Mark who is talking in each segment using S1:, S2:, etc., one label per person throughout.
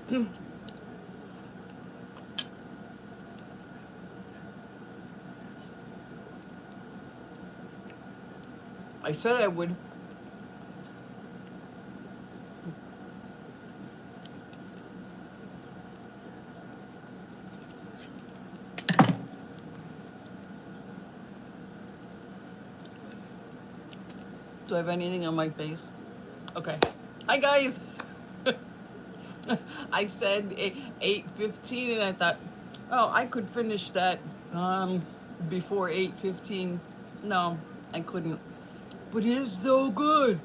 S1: I said I would. Do I have anything on my face? Okay. Hi guys. I said 8:15, and I thought, oh, I could finish that before 8:15. No, I couldn't. But it is so good.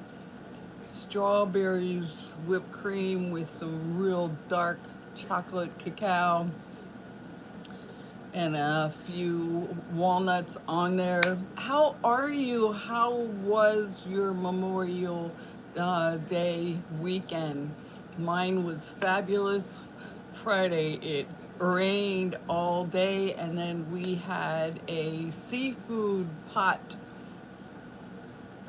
S1: Strawberries, whipped cream with some real dark chocolate cacao, and a few walnuts on there. How are you? How was your Memorial Day weekend? Mine was fabulous. Friday it rained all day, and then we had a seafood pot,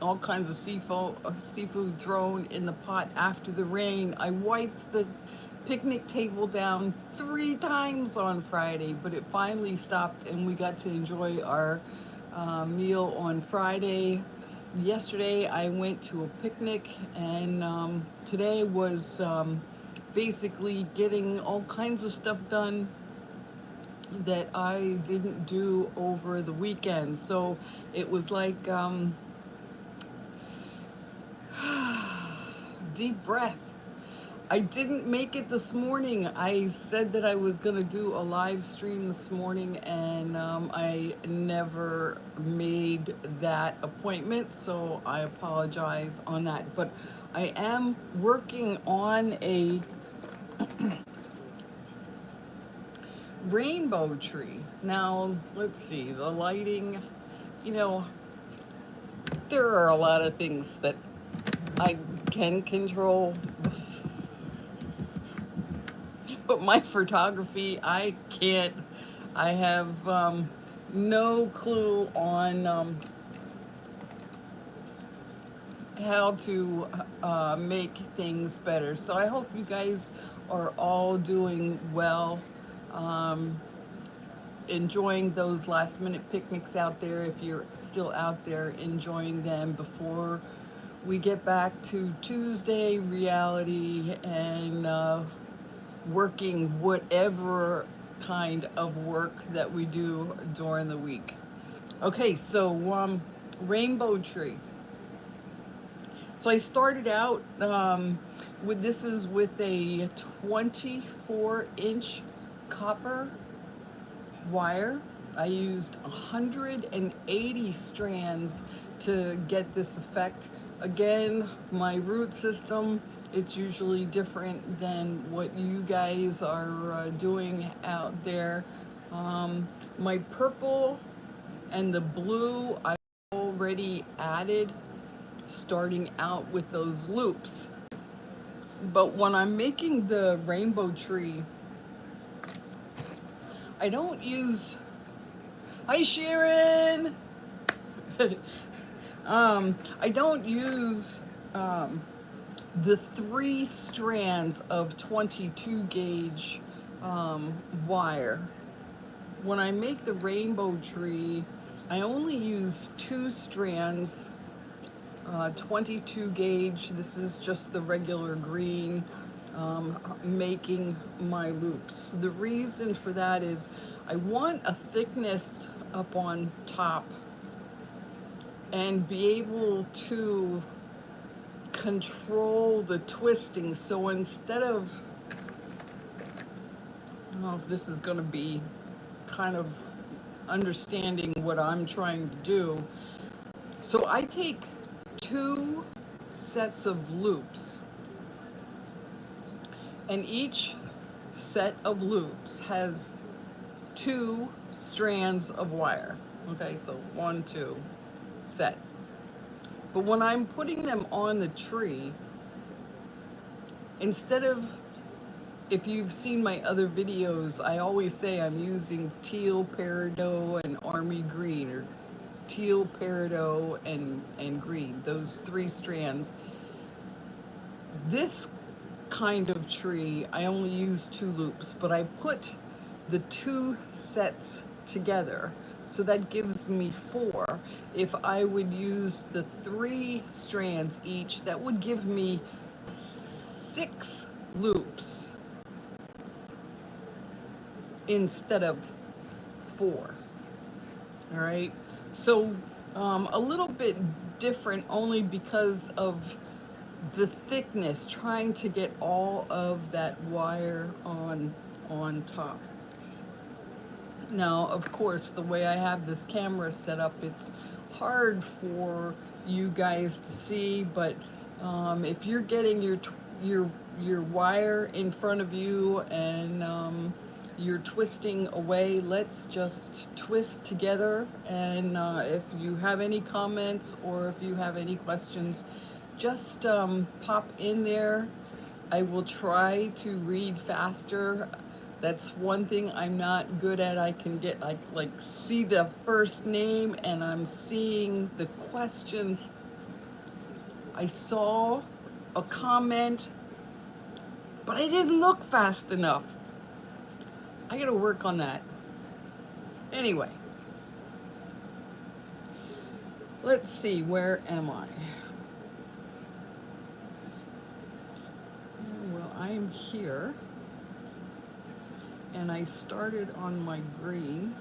S1: all kinds of seafood thrown in the pot after the rain. I wiped the picnic table down 3 times on Friday, but it finally stopped, and we got to enjoy our meal on Friday. Yesterday I went to a picnic, and today was basically getting all kinds of stuff done that I didn't do over the weekend. So it was like deep breath. I didn't make it this morning. I said that I was going to do a live stream this morning, and I never made that appointment, so I apologize on that. But I am working on a rainbow tree. Now, let's see, the lighting, you know, there are a lot of things that I can control, but my photography, I can't. I have no clue on how to make things better. So I hope you guys are all doing well, enjoying those last minute picnics out there, if you're still out there enjoying them before we get back to Tuesday reality and working whatever kind of work that we do during the week. Okay, so rainbow tree. So I started out with, this is with a 24-inch copper wire. I used 180 strands to get this effect. Again, my root system, it's usually different than what you guys are doing out there. My purple and the blue I already added starting out with those loops. But when I'm making the rainbow tree, I don't use, hi Sharon! I don't use the 3 strands of 22 gauge wire. When I make the rainbow tree, I only use 2 strands, 22 gauge. This is just the regular green, making my loops. The reason for that is I want a thickness up on top and be able to control the twisting. So instead of, I don't know if this is going to be kind of understanding what I'm trying to do. So I take 2 sets of loops, and each set of loops has 2 strands of wire. Okay, so 1, 2 set. But when I'm putting them on the tree, instead of, if you've seen my other videos, I always say I'm using teal, peridot, and army green, or teal, peridot, and green, those 3 strands. This kind of tree, I only use 2 loops, but I put the 2 sets together. So that gives me 4. If I would use the 3 strands each, that would give me 6 loops instead of 4. All right. So a little bit different only because of the thickness, trying to get all of that wire on top. Now, of course, the way I have this camera set up, it's hard for you guys to see, but if you're getting your wire in front of you and you're twisting away, let's just twist together. And if you have any comments or if you have any questions, just pop in there. I will try to read faster. That's one thing I'm not good at. I can get like see the first name and I'm seeing the questions. I saw a comment, but I didn't look fast enough. I gotta work on that. Anyway, let's see, where am I? Well, I'm here. And I started on my green,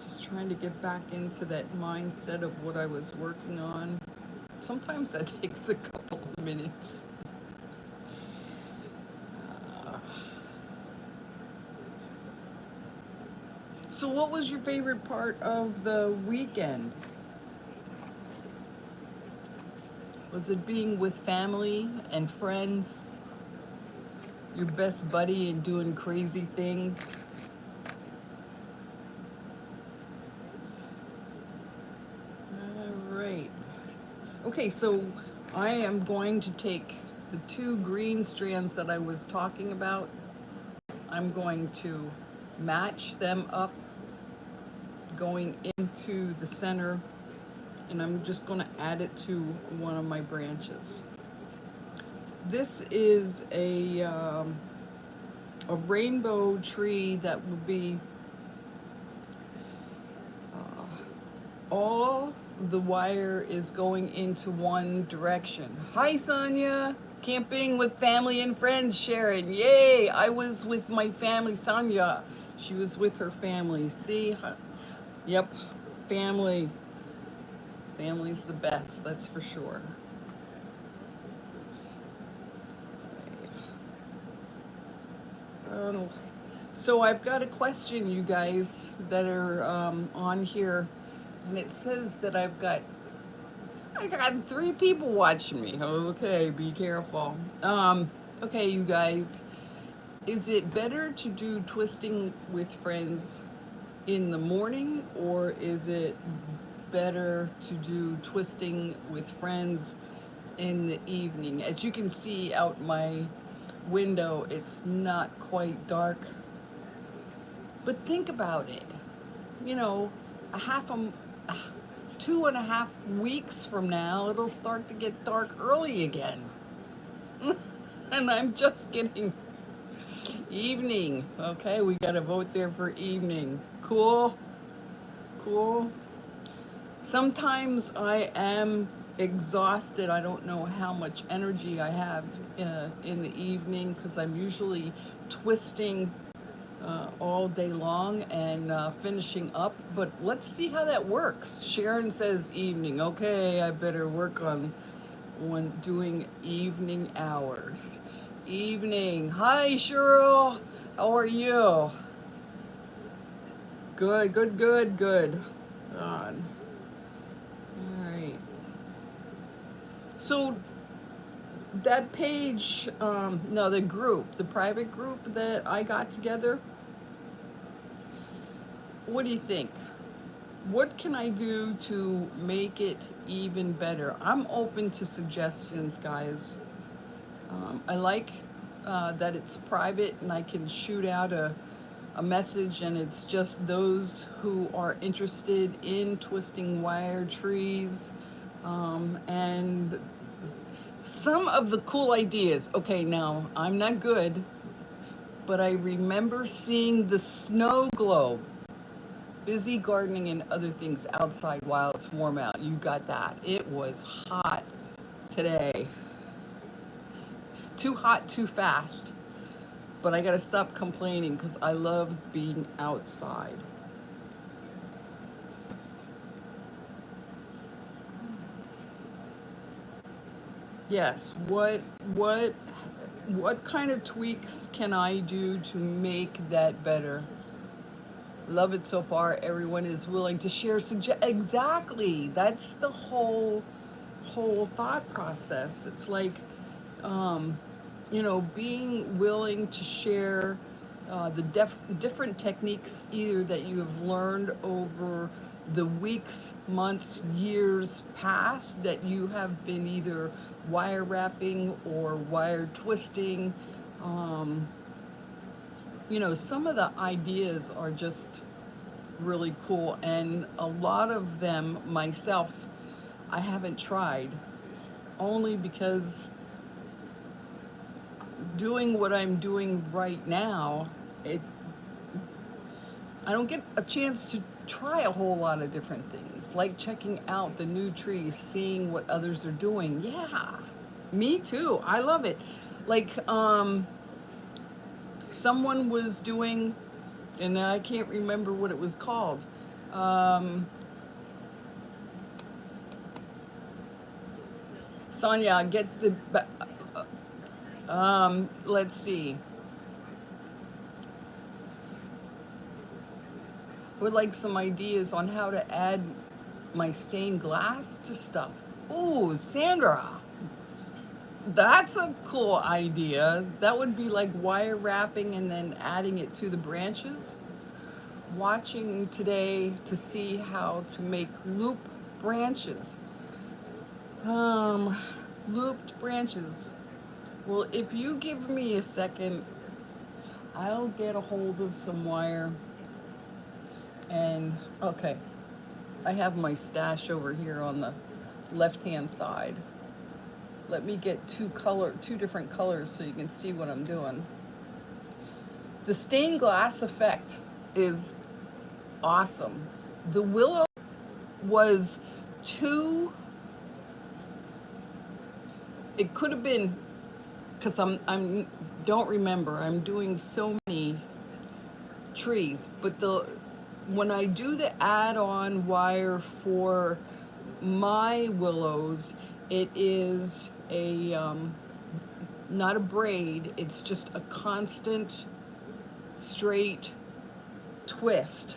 S1: just trying to get back into that mindset of what I was working on. Sometimes that takes a couple of minutes. So what was your favorite part of the weekend? Was it being with family and friends? Your best buddy and doing crazy things? All right. Okay, so I am going to take the 2 green strands that I was talking about. I'm going to match them up going into the center, and I'm just going to add it to one of my branches. This is a rainbow tree that would be all the wire is going into one direction. Hi Sonia, camping with family and friends, Sharon. Yay, I was with my family. Sonia, she was with her family. See, yep, family. Family's the best, that's for sure. So I've got a question, you guys that are on here, and it says that I got 3 people watching me. Okay, be careful. Okay, you guys, is it better to do twisting with friends in the morning, or is it better to do twisting with friends in the evening? As you can see out my window, it's not quite dark, but think about it. You know, 2.5 weeks from now, it'll start to get dark early again. And I'm just getting evening. Okay, we gotta vote there for evening. Cool. Sometimes I am exhausted. I don't know how much energy I have in the evening, because I'm usually twisting all day long and finishing up. But let's see how that works. Sharon says evening. Okay, I better work on doing evening hours. Evening. Hi Cheryl, how are you? Good. On. So that page, no, the private group that I got together, what do you think? What can I do to make it even better? I'm open to suggestions, guys. I like that it's private and I can shoot out a message, and it's just those who are interested in twisting wire trees. And Some of the cool ideas. Okay, now I'm not good, but I remember seeing the snow globe. Busy gardening and other things outside while it's warm out. You got that. It was hot today. Too hot, too fast. But I gotta stop complaining because I love being outside. Yes, what kind of tweaks can I do to make that better? Love it so far. Everyone is willing to share. Exactly. That's the whole thought process. It's like, um, being willing to share the different techniques either that you have learned over the weeks, months, years past that you have been either wire wrapping or wire twisting. Um, some of the ideas are just really cool, and a lot of them myself I haven't tried, only because doing what I'm doing right now, it I don't get a chance to try a whole lot of different things, like checking out the new trees, seeing what others are doing. Yeah, me too. I love it. Like, someone was doing, and I can't remember what it was called. Um, Sonia, get the, let's see. Would like some ideas on how to add my stained glass to stuff. Ooh, Sandra, that's a cool idea. That would be like wire wrapping and then adding it to the branches. Watching today to see how to make loop branches. Um, Looped branches. Well, if you give me a second, I'll get a hold of some wire. And okay, I have my stash over here on the left-hand side. Let me get two different colors so you can see what I'm doing. The stained glass effect is awesome. The willow was too, it could have been, because I'm don't remember, I'm doing so many trees, but when I do the add-on wire for my willows, it is a not a braid, it's just a constant straight twist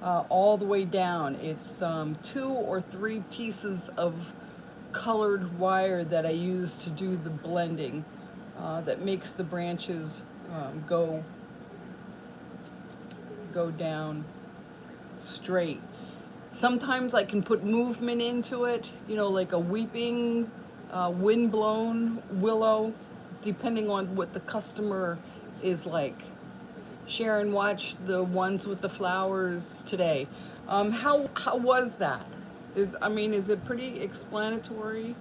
S1: all the way down. It's 2 or 3 pieces of colored wire that I use to do the blending that makes the branches go down straight. Sometimes I can put movement into it, like a weeping, wind-blown willow, depending on what the customer is like. Sharon watched the ones with the flowers today. How was that? Is it pretty explanatory?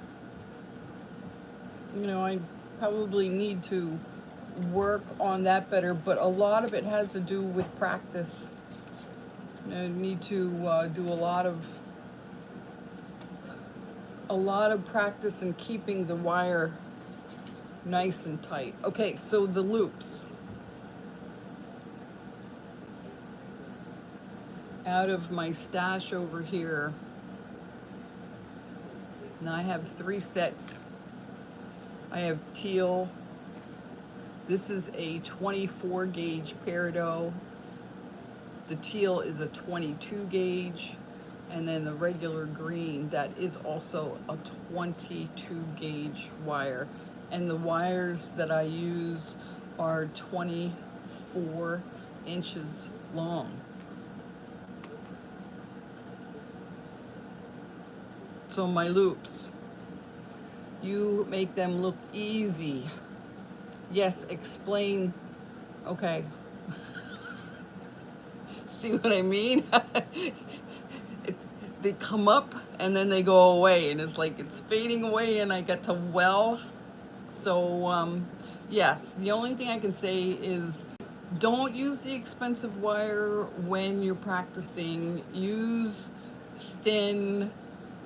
S1: I probably need to work on that better, but a lot of it has to do with practice. I need to do a lot of practice in keeping the wire nice and tight. Okay, so the loops. Out of my stash over here, now I have 3 sets. I have teal. This is a 24 gauge peridot. The teal is a 22 gauge. And then the regular green, that is also a 22 gauge wire. And the wires that I use are 24 inches long. So my loops, you make them look easy. Yes, explain. Okay. See what I mean? They come up and then they go away, and it's like it's fading away, and I get to well. So yes, the only thing I can say is don't use the expensive wire when you're practicing. Use thin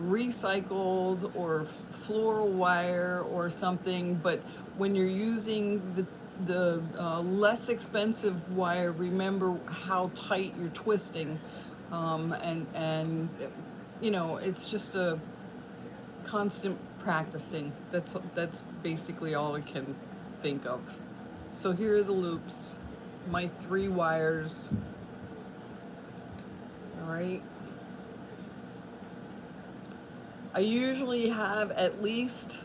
S1: recycled or floral wire or something, but when you're using the less expensive wire, remember how tight you're twisting, and you know, it's just a constant practicing. That's basically all I can think of. So here are the loops, my 3 wires. All right. I usually have at least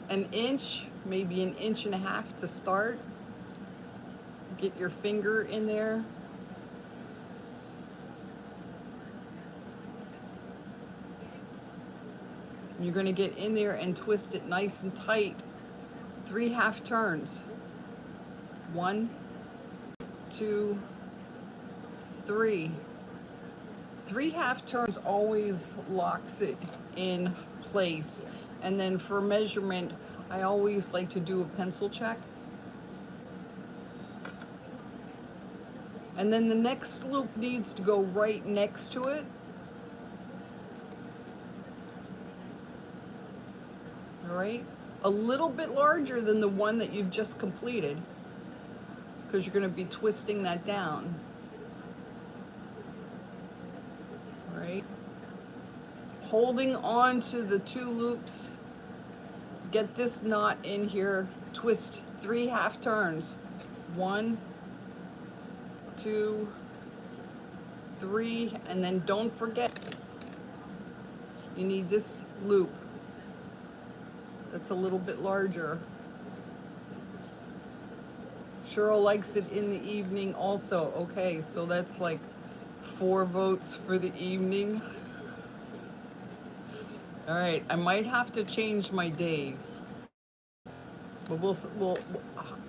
S1: an inch, maybe an inch and a half to start. Get your finger in there. You're going to get in there and twist it nice and tight. 3 half turns. 1, 2, 3. 3 half turns always locks it in place. And then for measurement, I always like to do a pencil check. And then the next loop needs to go right next to it. All right, a little bit larger than the one that you've just completed, because you're going to be twisting that down. All right, holding on to the 2 loops, get this knot in here, twist 3 half turns. 1, 2, 3, and then don't forget, you need this loop that's a little bit larger. Cheryl likes it in the evening also. Okay, so that's like 4 votes for the evening. All right, I might have to change my days, but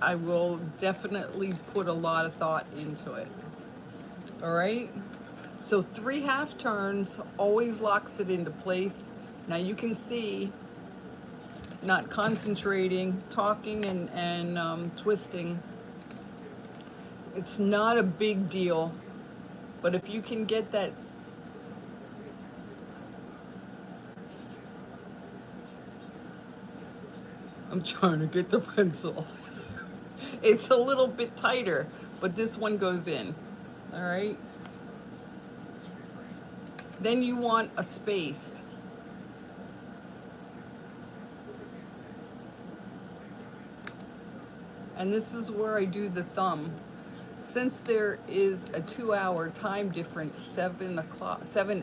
S1: I will definitely put a lot of thought into it. All right, so 3 half turns always locks it into place. Now you can see, not concentrating, talking and twisting. It's not a big deal, but if you can get that, I'm trying to get the pencil. It's a little bit tighter, but this one goes in. All right. Then you want a space. And this is where I do the thumb. Since there is a 2-hour time difference, 7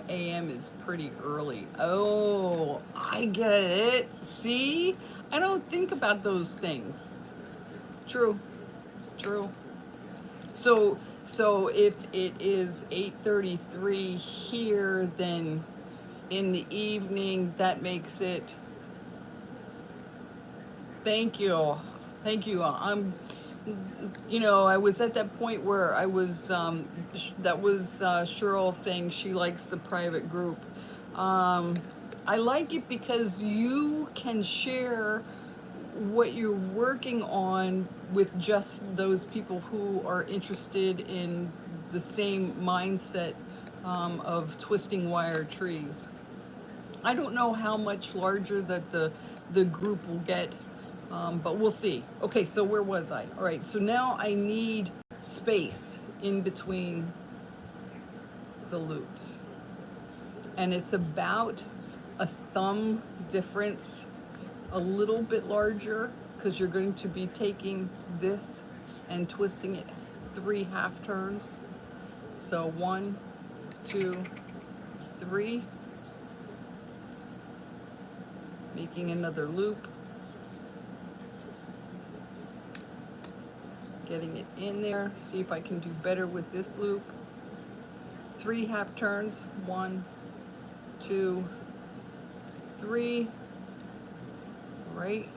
S1: a.m. is pretty early. Oh, I get it. See? I don't think about those things. True. True. So if it is 8:33 here, then in the evening, that makes it, thank you. Thank you. You know, I was at that point where I was, that was Cheryl saying she likes the private group. I like it because you can share what you're working on with just those people who are interested in the same mindset of twisting wire trees. I don't know how much larger that the group will get, but we'll see. Okay, so where was I? All right, so now I need space in between the loops. And it's about a thumb difference, a little bit larger, because you're going to be taking this and twisting it 3 half turns. So 1, 2, 3. Making another loop. Getting it in there. See if I can do better with this loop. 3 half turns. 1, 2, 3. Right.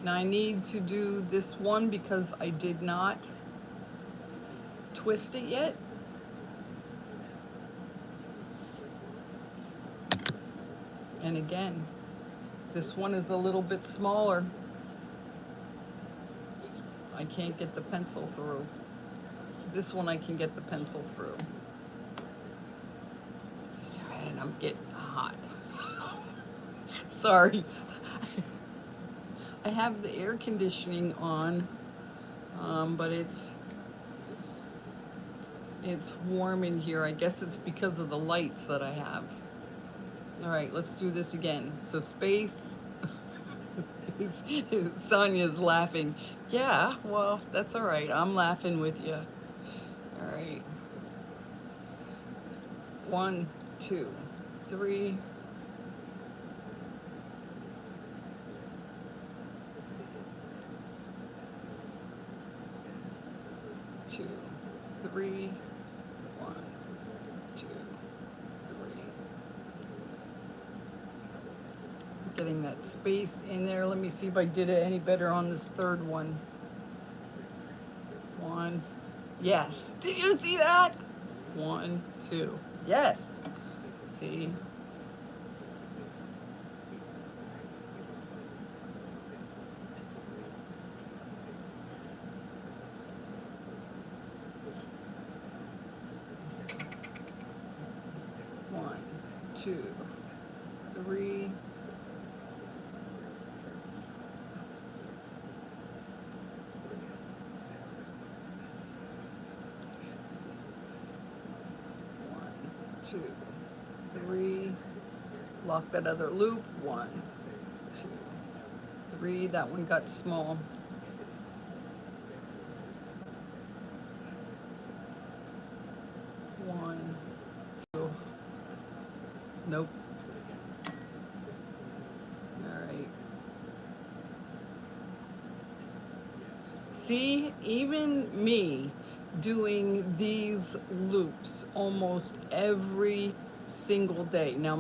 S1: Now I need to do this one because I did not twist it yet. And again, this one is a little bit smaller. I can't get the pencil through. This one I can get the pencil through. And I'm getting hot. Sorry. I have the air conditioning on, but it's warm in here. I guess it's because of the lights that I have. All right, let's do this again. So space. Sonia's laughing. Yeah, well, that's all right. I'm laughing with you. All right. 1, 2, 3. 2, 3. 1, 2, 3. Getting that space in there. Let me see if I did it any better on this third one. 1. Yes. Did you see that? 1, 2. Yes. See? One, 2, 3. 2, 3. Lock that other loop. 1, 2, 3. That one got small. 1, 2. Nope. All right. See, even me doing these loops almost every single day. Now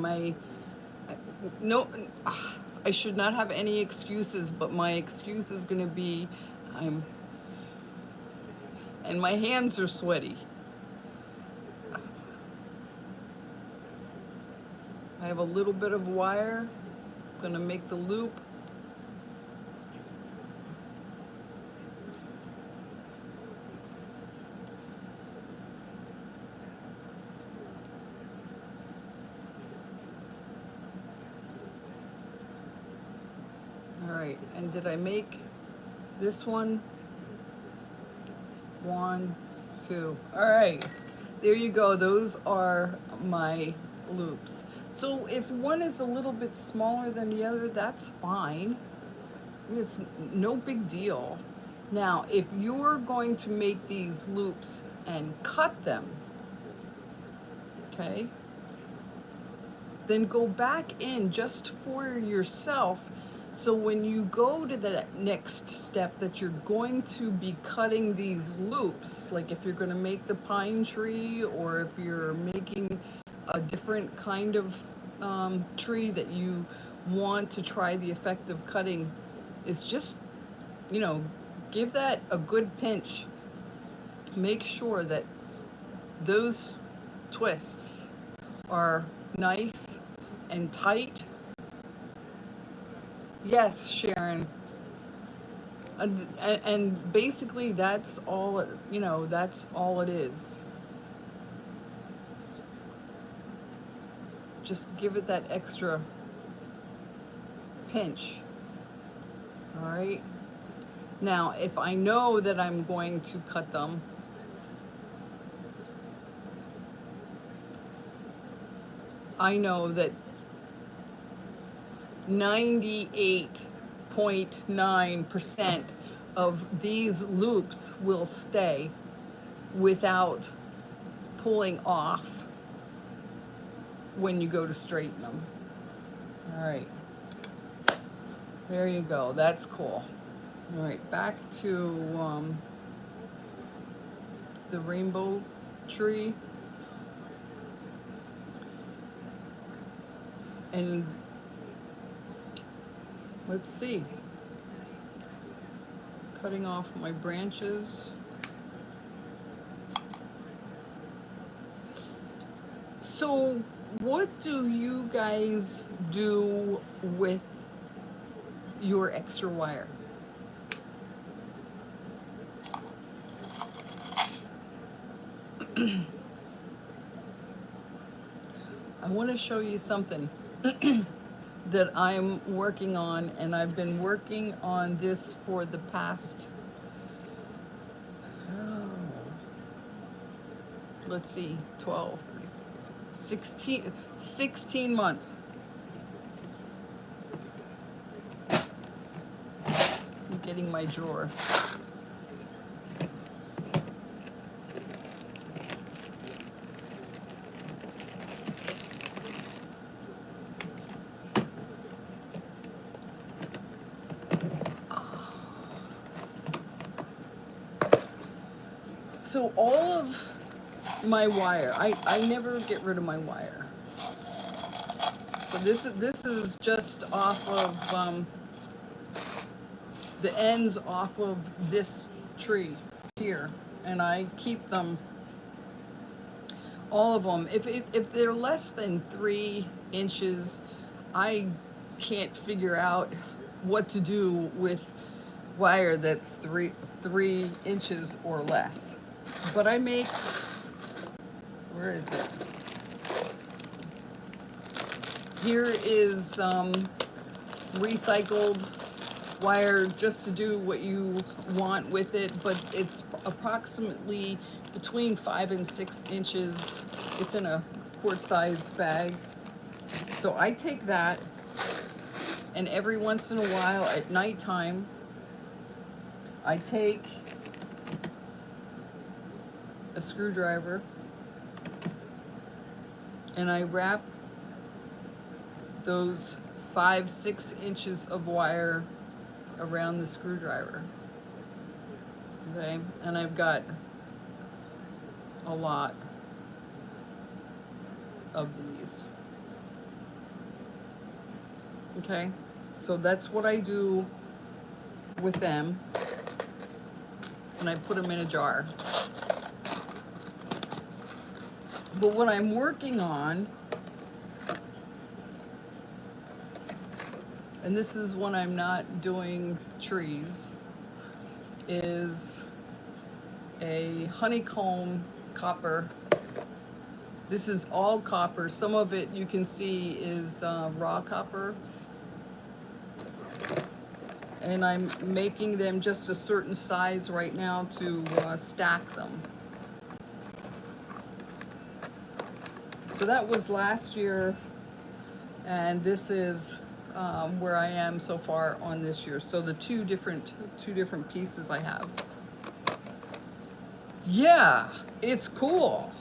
S1: I should not have any excuses, but my excuse is going to be and my hands are sweaty. I have a little bit of wire. I'm going to make the loop. All right, and did I make this one? 1, 2. All right, there you go. Those are my loops. So if one is a little bit smaller than the other, that's fine. It's no big deal. Now, if you're going to make these loops and cut them, okay, then go back in just for yourself. So when you go to the next step that you're going to be cutting these loops, like if you're going to make the pine tree, or if you're making a different kind of tree that you want to try the effect of cutting, is just, give that a good pinch. Make sure that those twists are nice and tight. Yes, Sharon. And basically that's all, that's all it is. Just give it that extra pinch. All right. Now, if I know that I'm going to cut them, I know that 98.9% of these loops will stay without pulling off when you go to straighten them. All right, there you go. That's cool. All right, back to the rainbow tree. And let's see, cutting off my branches. So what do you guys do with your extra wire? I want to show you something that I'm working on, and I've been working on this for the past, oh, let's see, 12, 16 months. I'm getting my drawer. So all of my wire, I never get rid of my wire. So this is just off of the ends off of this tree here, and I keep them, all of them. If they're less than 3 inches, I can't figure out what to do with wire that's three inches or less. But I make, where is it? Here is recycled wire just to do what you want with it, but it's approximately between 5 and 6 inches. It's in a quart-sized bag. So I take that, and every once in a while at nighttime, I take a screwdriver and I wrap those 5-6 inches of wire around the screwdriver. Okay, and I've got a lot of these. Okay, so that's what I do with them, and I put them in a jar. But what I'm working on, and this is when I'm not doing trees, is a honeycomb copper. This is all copper. Some of it you can see is raw copper. And I'm making them just a certain size right now to stack them. So that was last year, and this is where I am so far on this year. So the two different pieces I have. Yeah, it's cool.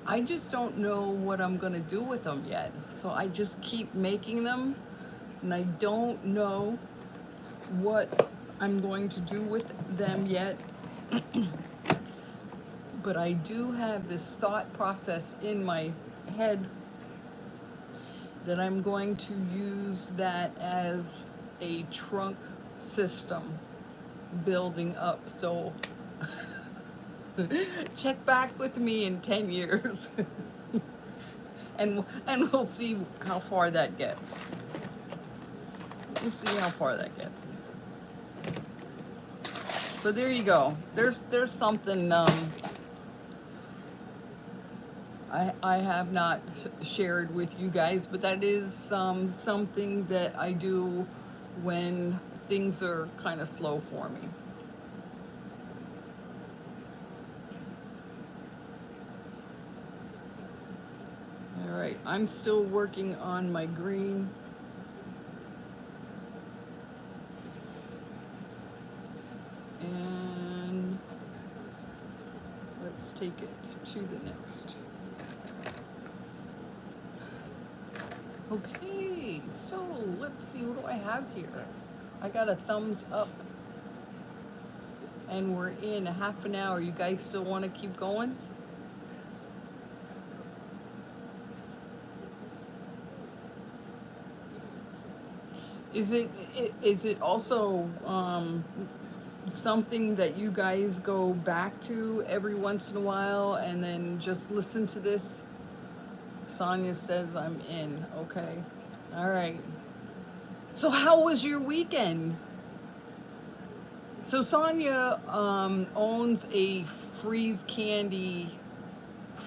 S1: I just don't know what I'm gonna do with them yet. So I just keep making them, and I don't know what I'm going to do with them yet. But I do have this thought process in my head that I'm going to use that as a trunk system building up. So check back with me in 10 years and we'll see how far that gets. We'll see how far that gets. So there you go. There's something I have not shared with you guys, but that is something that I do when things are kind of slow for me. All right, I'm still working on my green. And let's take it to the next. Okay, so let's see, what do I have here? I got a thumbs up, and we're in a half an hour. You guys still want to keep going? Is it also something that you guys go back to every once in a while and then just listen to this Sonia says I'm in. Okay. All right. So how was your weekend? So Sonia owns a freeze candy,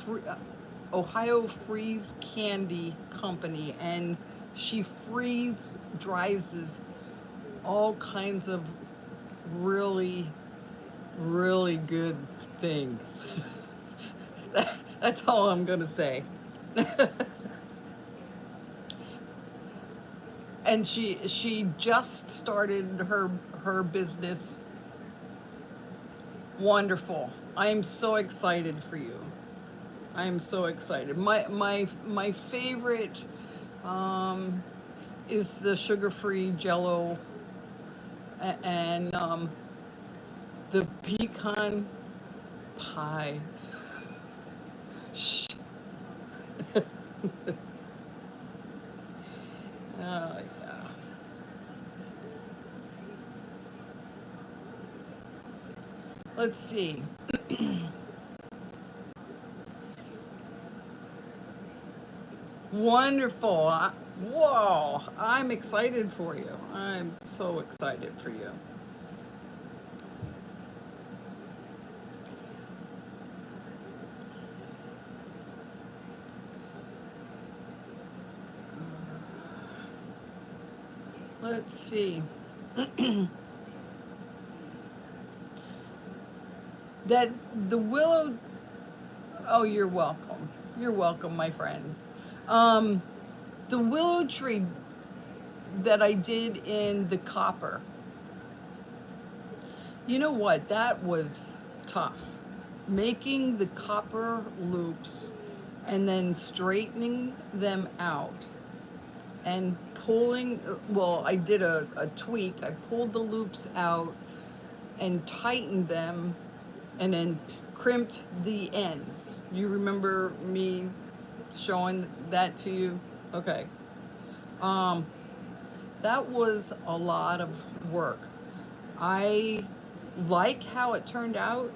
S1: free, Ohio Freeze Candy Company, and she freeze dries all kinds of really, really good things. That's all I'm gonna say. And she just started her business. Wonderful. I'm so excited for you. I'm so excited. My favorite is the sugar-free Jello and the pecan pie. Shh. Oh yeah. Let's see. Wonderful. Whoa, I'm excited for you. I'm so excited for you. Let's see. That the willow. Oh, you're welcome. You're welcome, my friend. Um, the willow tree that I did in the copper. You know what? That was tough. Making the copper loops and then straightening them out and pulling. Well, I did a tweak. I pulled the loops out and tightened them and then crimped the ends. You remember me showing that to you? Okay. Um, that was a lot of work. I like how it turned out,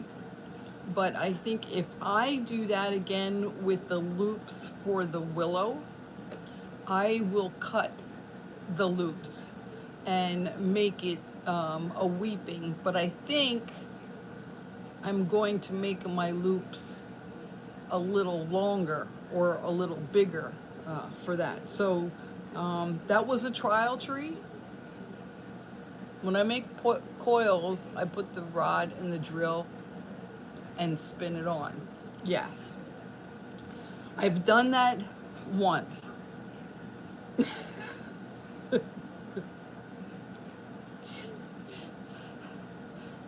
S1: but I think if I do that again with the loops for the willow, I will cut the loops and make it a weeping. But I think I'm going to make my loops a little longer or a little bigger for that. So that was a trial tree. When I make coils, I put the rod in the drill and spin it on. Yes. I've done that once.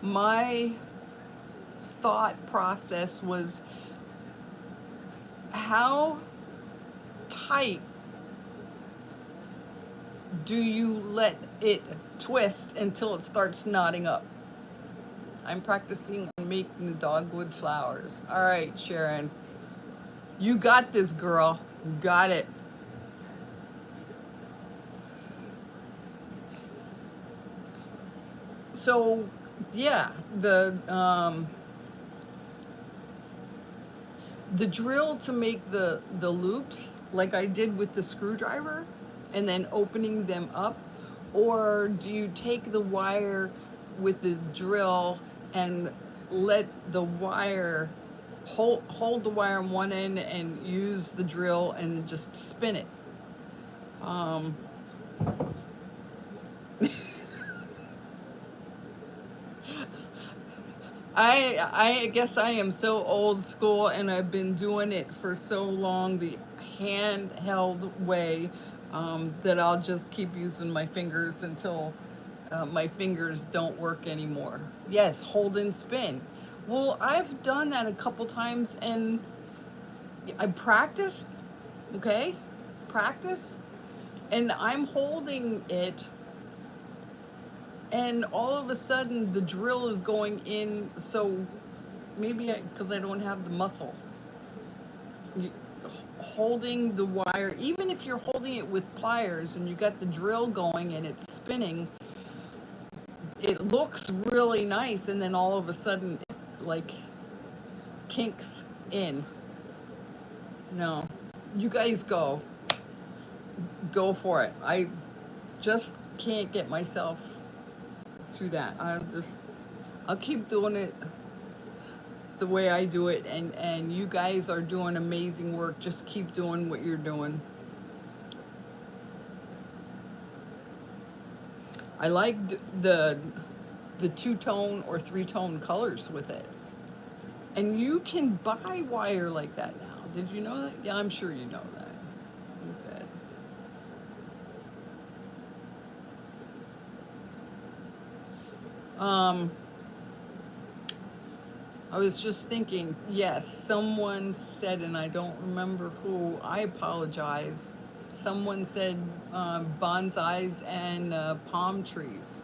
S1: My thought process was, how tight do you let it twist until it starts knotting up? I'm practicing on making the dogwood flowers. All right, Sharon. You got this, girl. You got it. So, yeah, the drill to make the loops, like I did with the screwdriver, and then opening them up, or do you take the wire with the drill and let the wire hold the wire on one end and use the drill and just spin it? Um, I guess I am so old school, and I've been doing it for so long the handheld way, that I'll just keep using my fingers until my fingers don't work anymore. Yes, hold and spin. Well, I've done that a couple times, and I practiced, okay? Practice, and I'm holding it, and all of a sudden the drill is going in. So maybe because I don't have the muscle, you, holding the wire, even if you're holding it with pliers and you got the drill going and it's spinning, it looks really nice, and then all of a sudden it like kinks in. No, You guys go for it. I just can't get myself to that. I'll keep doing it the way I do it, and you guys are doing amazing work. Just keep doing what you're doing. I like the two-tone or three-tone colors with it. And you can buy wire like that now. Did you know that? Yeah, I'm sure you know that. Okay. I was just thinking, yes, someone said, and I don't remember who, I apologize. Someone said bonsais and palm trees.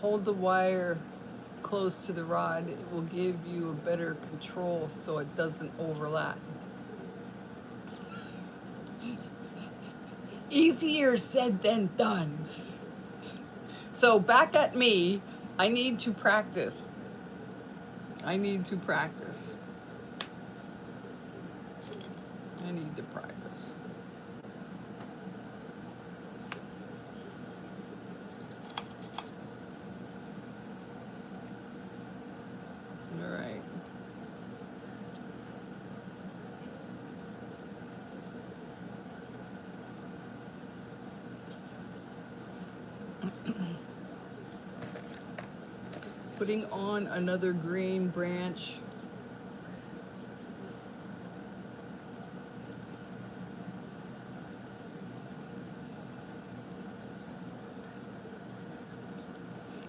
S1: Hold the wire close to the rod. It will give you a better control so it doesn't overlap. Easier said than done. So back at me, I need to practice. I need to practice. I need to practice. All right. Putting on another green branch.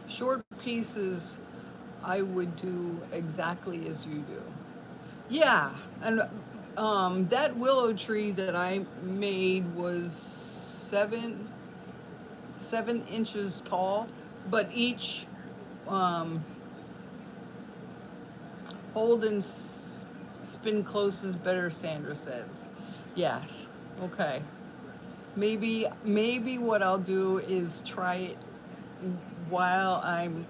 S1: Short pieces, I would do exactly as you do. Yeah, and that willow tree that I made was 7 inches tall, but each hold and spin close is better, Sandra says. Yes. Okay. Maybe what I'll do is try it while I'm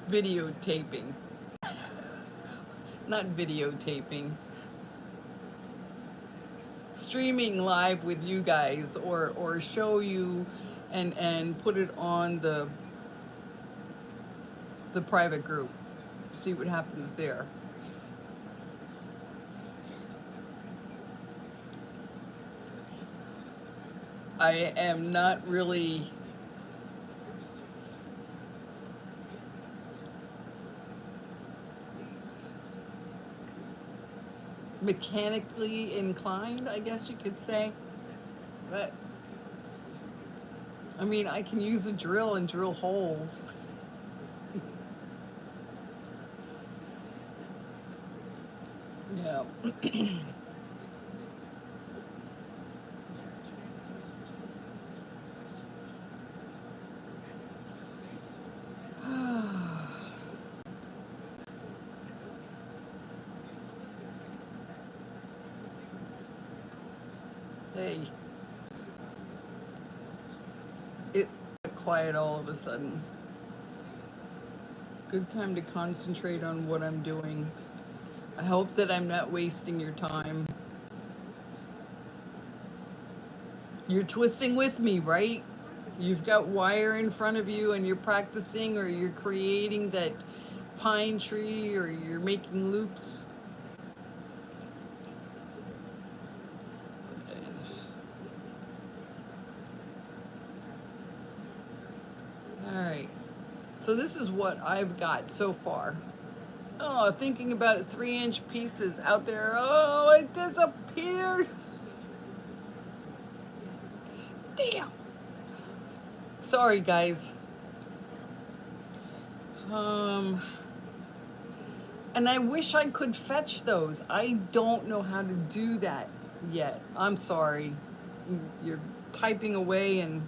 S1: videotaping. Not videotaping. Streaming live with you guys, or show you and put it on the private group. See what happens there. I am not really mechanically inclined, I guess you could say. But I mean, I can use a drill and drill holes. Yeah. Hey. It got quiet all of a sudden. Good time to concentrate on what I'm doing. I hope that I'm not wasting your time. You're twisting with me, right? You've got wire in front of you and you're practicing, or you're creating that pine tree, or you're making loops. All right. So this is what I've got so far. Oh, thinking about it, 3-inch pieces out there. Oh, it disappeared. Damn. Sorry, guys. And I wish I could fetch those. I don't know how to do that yet. I'm sorry. You're typing away and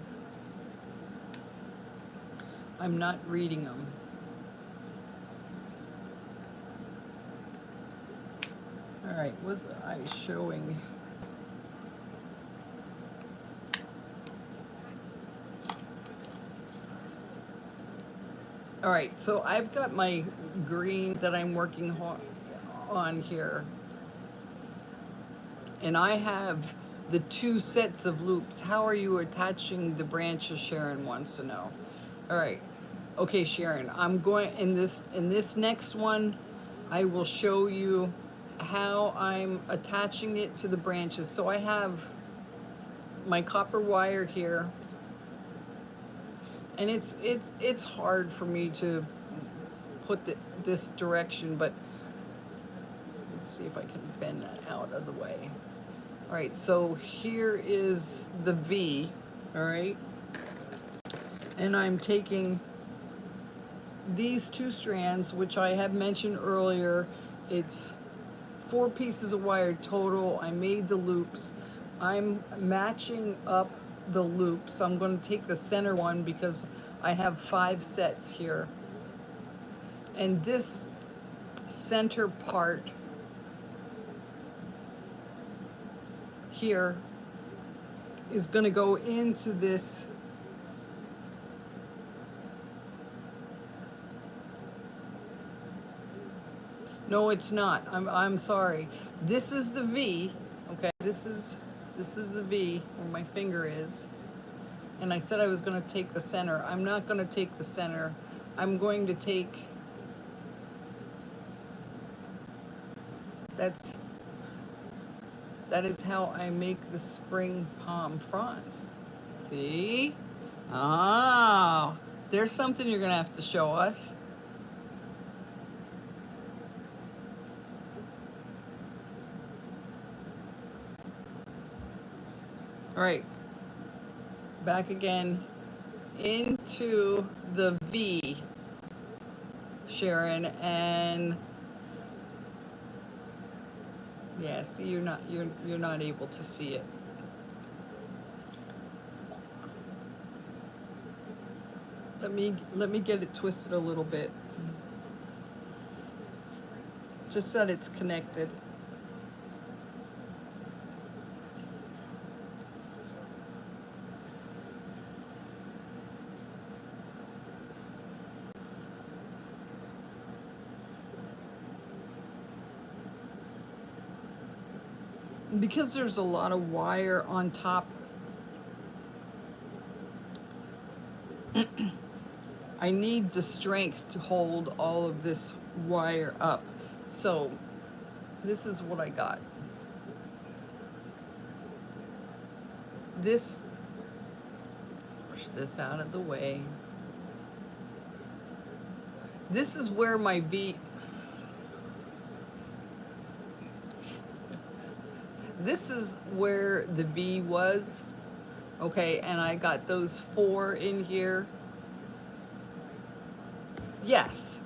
S1: I'm not reading them. All right, was I showing? All right, so I've got my green that I'm working on here, and I have the 2 sets of loops. How are you attaching the branches? Sharon wants to know. All right, okay, Sharon, I'm going in this next one. I will show you how I'm attaching it to the branches. So I have my copper wire here, and it's hard for me to put this direction, but let's see if I can bend that out of the way. All right, so here is the V, all right, and I'm taking these 2 strands, which I have mentioned earlier. It's 4 pieces of wire total. I made the loops. I'm matching up the loops. I'm going to take the center one because I have 5 sets here. And this center part here is going to go into this No, it's not. I'm sorry. This is the V. Okay, this is the V where my finger is. And I said I was going to take the center. I'm not going to take the center. I'm going to take that is how I make the spring palm fronds. See? Ah, there's something you're going to have to show us. All right, back again into the V, Sharon, and yeah, see, you're not able to see it. Let me get it twisted a little bit, just that it's connected. Because there's a lot of wire on top, I need the strength to hold all of this wire up. So this is what I got. Push this out of the way. This is where my V, this is where the V was, okay, and I got those 4 in here. Yes,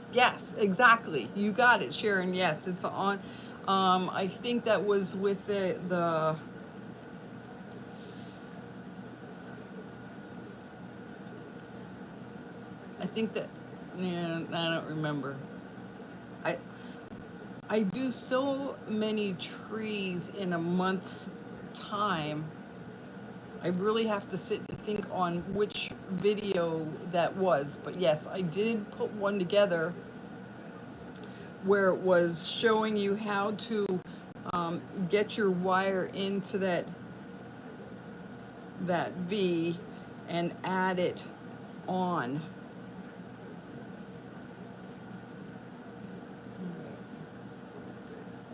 S1: exactly. You got it, Sharon. Yes, it's on. I think that was with the I think that, yeah, I don't remember. I do so many trees in a month's time. I really have to sit and think on which video that was. But yes, I did put one together where it was showing you how to get your wire into that V and add it on.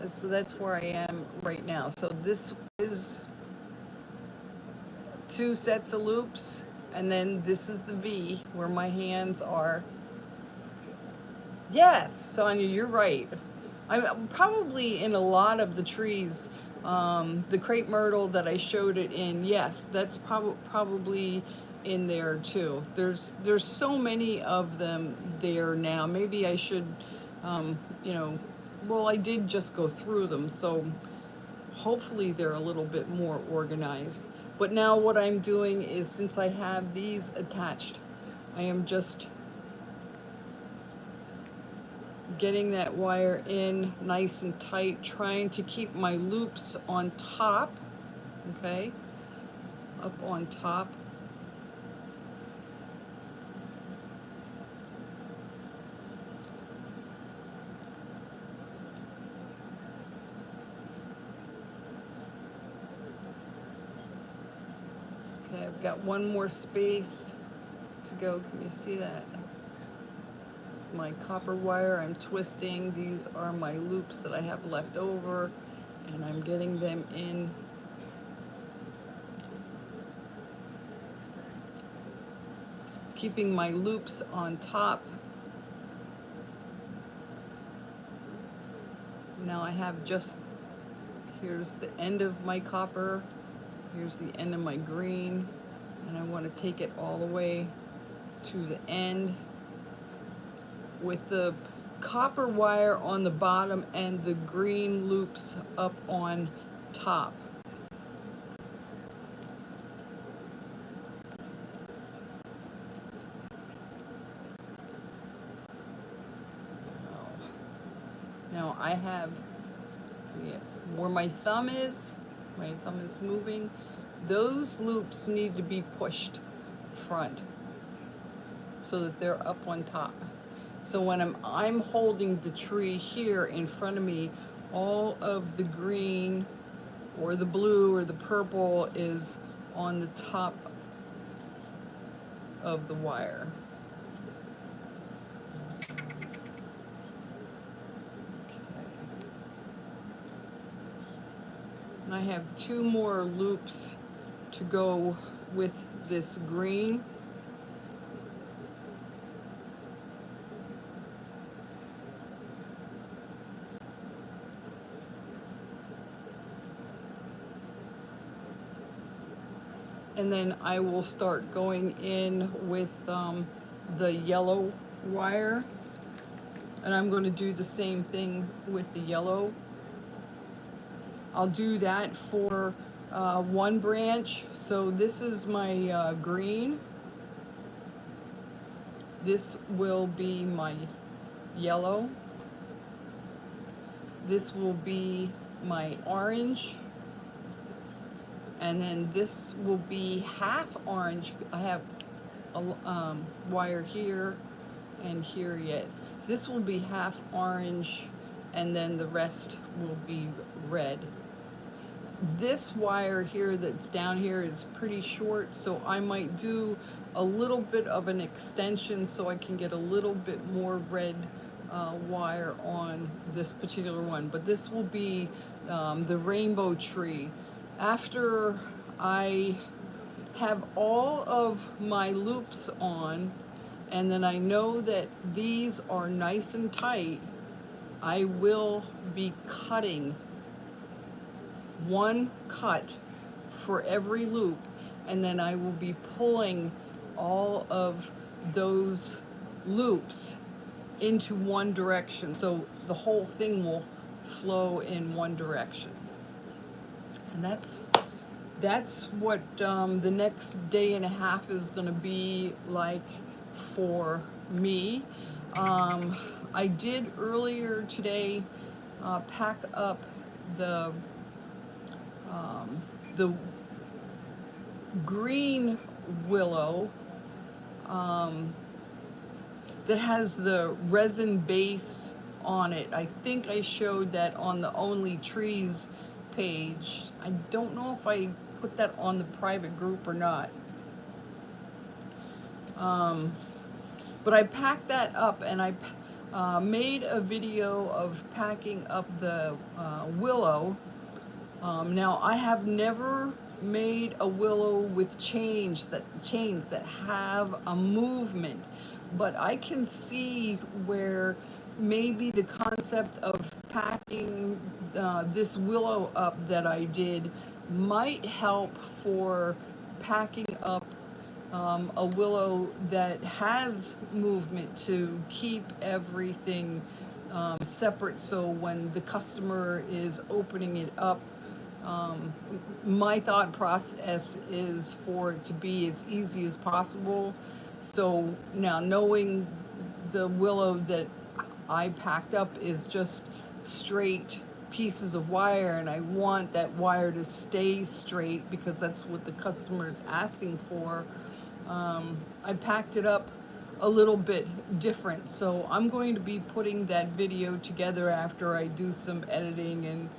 S1: So that's where I am right now. So this is 2 sets of loops, and then this is the V where my hands are. Yes, Sonia, you're right. I'm probably in a lot of the trees, the crepe myrtle that I showed it in. Yes, that's probably in there too. There's so many of them there now. Maybe I should, well, I did just go through them, so hopefully they're a little bit more organized. But now what I'm doing is, since I have these attached, I am just getting that wire in nice and tight, trying to keep my loops on top, okay, up on top. got one more space to go. Can you see that? It's my copper wire I'm twisting. These are my loops that I have left over, and I'm getting them in. Keeping my loops on top. Now I have just, here's the end of my copper, here's the end of my green, and I want to take it all the way to the end with the copper wire on the bottom and the green loops up on top. Now I have, yes, where my thumb is moving, those loops need to be pushed front so that they're up on top. So when I'm holding the tree here in front of me, all of the green or the blue or the purple is on the top of the wire. And I have 2 more loops to go with this green. And then I will start going in with the yellow wire. And I'm going to do the same thing with the yellow. I'll do that for one branch. So this is my green. This will be my yellow. This will be my orange. And then this will be half orange. I have a wire here and here yet. This will be half orange, and then the rest will be red. This wire here that's down here is pretty short, so I might do a little bit of an extension so I can get a little bit more red wire on this particular one. But this will be the rainbow tree. After I have all of my loops on, and then I know that these are nice and tight, I will be cutting one cut for every loop, and then I will be pulling all of those loops into one direction, so the whole thing will flow in one direction. And that's what the next day and a half is going to be like for me. I did earlier today pack up the green willow that has the resin base on it. I think I showed that on the Onlytrees page. I don't know if I put that on the private group or not. But I packed that up, and I made a video of packing up the willow. Now I have never made a willow with chains that have a movement, but I can see where maybe the concept of packing this willow up that I did might help for packing up a willow that has movement to keep everything separate, so when the customer is opening it up, my thought process is for it to be as easy as possible. So now, knowing the willow that I packed up is just straight pieces of wire, and I want that wire to stay straight because that's what the customer is asking for, I packed it up a little bit different. So I'm going to be putting that video together after I do some editing and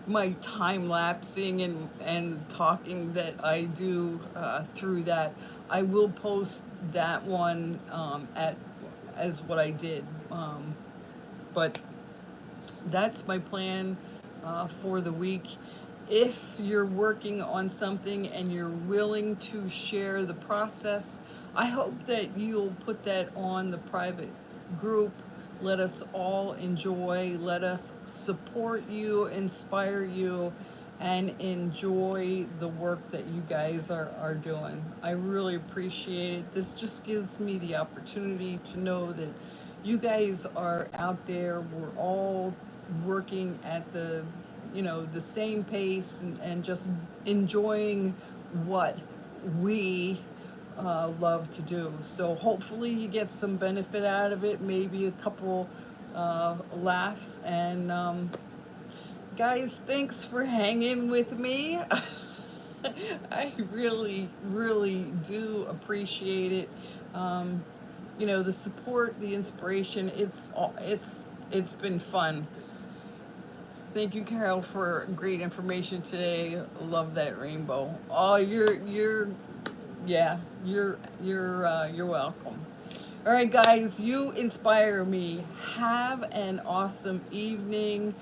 S1: my time lapsing and talking that I do through that. I will post that one at as what I did. But that's my plan for the week. If you're working on something and you're willing to share the process, I hope that you'll put that on the private group. Let us all enjoy, let us support you, inspire you, and enjoy the work that you guys are doing. I really appreciate it. This just gives me the opportunity to know that you guys are out there. We're all working at the, the same pace, and just enjoying what we love to do. So hopefully you get some benefit out of it, maybe a couple laughs. And guys, thanks for hanging with me. I really, really do appreciate it. The support, the inspiration. It's been fun. Thank you, Carol, for great information today. Love that rainbow. Oh, yeah, you're welcome. All right, guys, you inspire me. Have an awesome evening.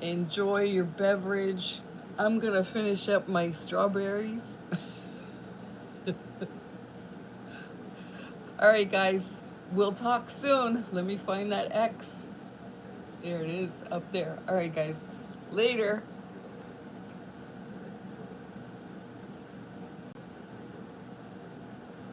S1: Enjoy your beverage. I'm gonna finish up my strawberries. All right, guys, we'll talk soon. Let me find that X. There it is, up there. All right, guys, later.